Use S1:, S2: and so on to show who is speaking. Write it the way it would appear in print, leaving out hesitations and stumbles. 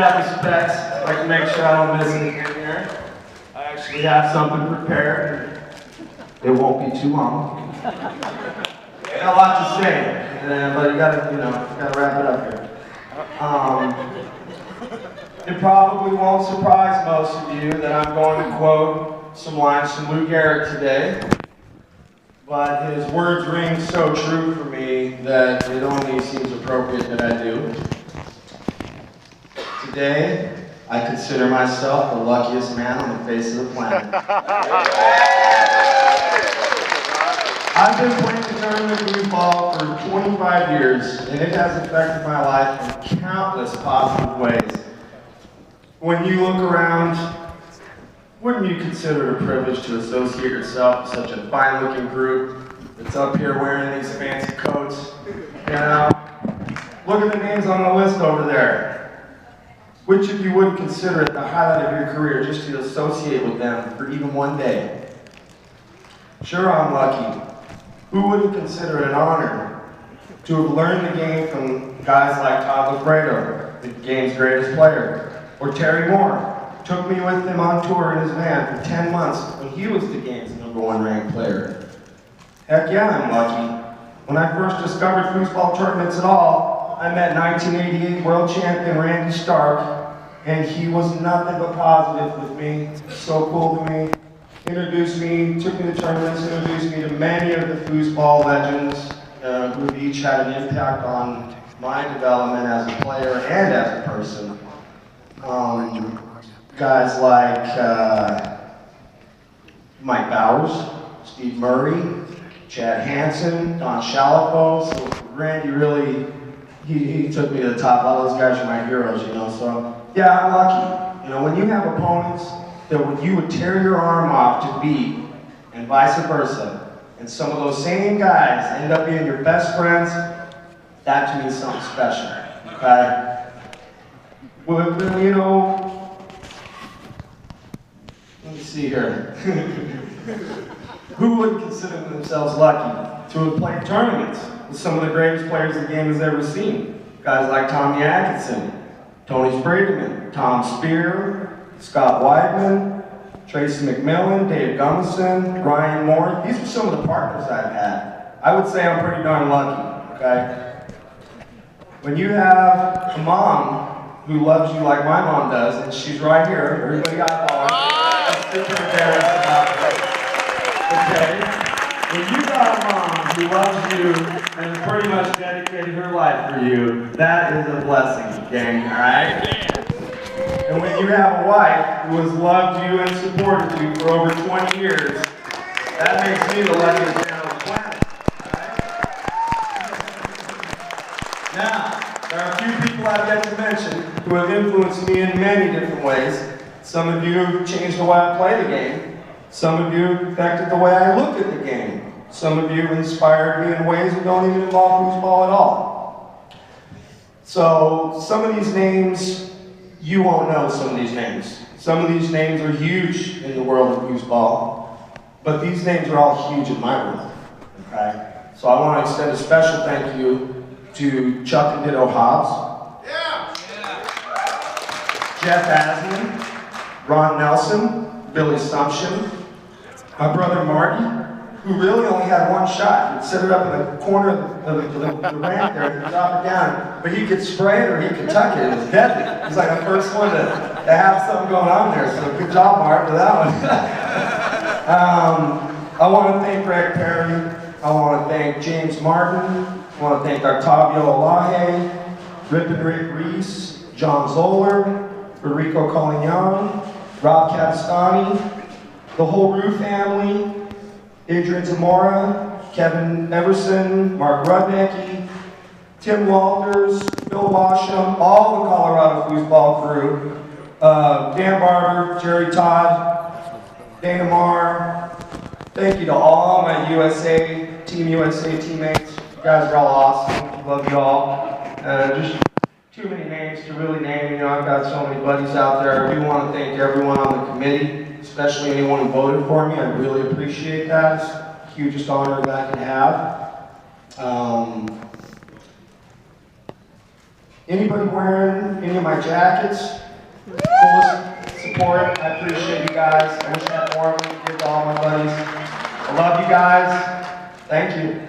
S1: out the specs. I'd like to make sure I don't miss anything here. I actually have something prepared. It won't be too long. Got a lot to say, but you gotta wrap it up here. It probably won't surprise most of you that I'm going to quote some lines from Lou Gehrig today, but his words ring so true for me that it only seems appropriate that I do. Today, I consider myself the luckiest man on the face of the planet. I've been playing tournament foosball for 25 years, and it has affected my life in countless positive ways. When you look around, wouldn't you consider it a privilege to associate yourself with such a fine-looking group that's up here wearing these fancy coats? You know, look at the names on the list over there. Which of you wouldn't consider it the highlight of your career just to associate with them for even one day? Sure, I'm lucky. Who wouldn't consider it an honor to have learned the game from guys like Todd Lafredo, the game's greatest player, or Terry Moore, took me with him on tour in his van for 10 months when he was the game's #1 ranked player. Heck yeah, I'm lucky. When I first discovered foosball tournaments at all, I met 1988 world champion Randy Stark, and he was nothing but positive with me, so cool to me. Introduced me, took me to tournaments, introduced me to many of the foosball legends who each had an impact on my development as a player and as a person. Guys like Mike Bowers, Steve Murray, Chad Hansen, Don Shalafo. So Randy really, he took me to the top. All those guys are my heroes, you know. So yeah, I'm lucky. You know, when you have opponents that you would tear your arm off to beat, and vice versa, and some of those same guys end up being your best friends, that to me is something special, okay? Well, you know, let me see here. Who would consider themselves lucky to have played tournaments with some of the greatest players the game has ever seen? Guys like Tommy Atkinson, Tony Sprademan, Tom Spear, Scott Weidman, Tracy McMillan, Dave Gummison, Ryan Moore. These are some of the partners I've had. I would say I'm pretty darn lucky, okay? When you have a mom who loves you like my mom does, and she's right here, everybody eyeballing, I'm super embarrassed about that. Okay? When you got a mom who loves you and pretty much dedicated her life for you, that is a blessing, gang, alright? And when you have a wife who has loved you and supported you for over 20 years, that makes me the luckiest man on the planet. Right? Now, there are a few people I've yet to mention who have influenced me in many different ways. Some of you have changed the way I play the game. Some of you have affected the way I look at the game. Some of you have inspired me in ways that don't even involve foosball at all. So, some of these names, you won't know some of these names. Some of these names are huge in the world of foosball, but these names are all huge in my world, okay? So I want to extend a special thank you to Chuck and Ditto Hobbs, Jeff Asman, Ron Nelson, Billy Sumption, my brother Marty, who really only had one shot. He'd set it up in the corner of the ramp there, he'd drop it down, but he could spray it or he could tuck it. It was deadly. He was like the first one to have something going on there, so good job, Mark, for that one. I want to thank Greg Perry. I want to thank James Martin. I want to thank Octavio Olaje, Rip and Rick Reese, John Zoller, Federico Colignon, Rob Capistani, the whole Rue family, Adrian Zamora, Kevin Everson, Mark Rudnicki, Tim Walters, Bill Washam, all the Colorado foosball crew, Dan Barber, Jerry Todd, Dana Marr. Thank you to all my Team USA teammates. You guys are all awesome. Love you all. Just too many names to really name. You know, I've got so many buddies out there. I do want to thank everyone on the committee, especially anyone who voted for me. I really appreciate that. It's the hugest honor that I can have. Anybody wearing any of my jackets? Full support. I appreciate you guys. I wish I had more of them to give to all my buddies. I love you guys. Thank you.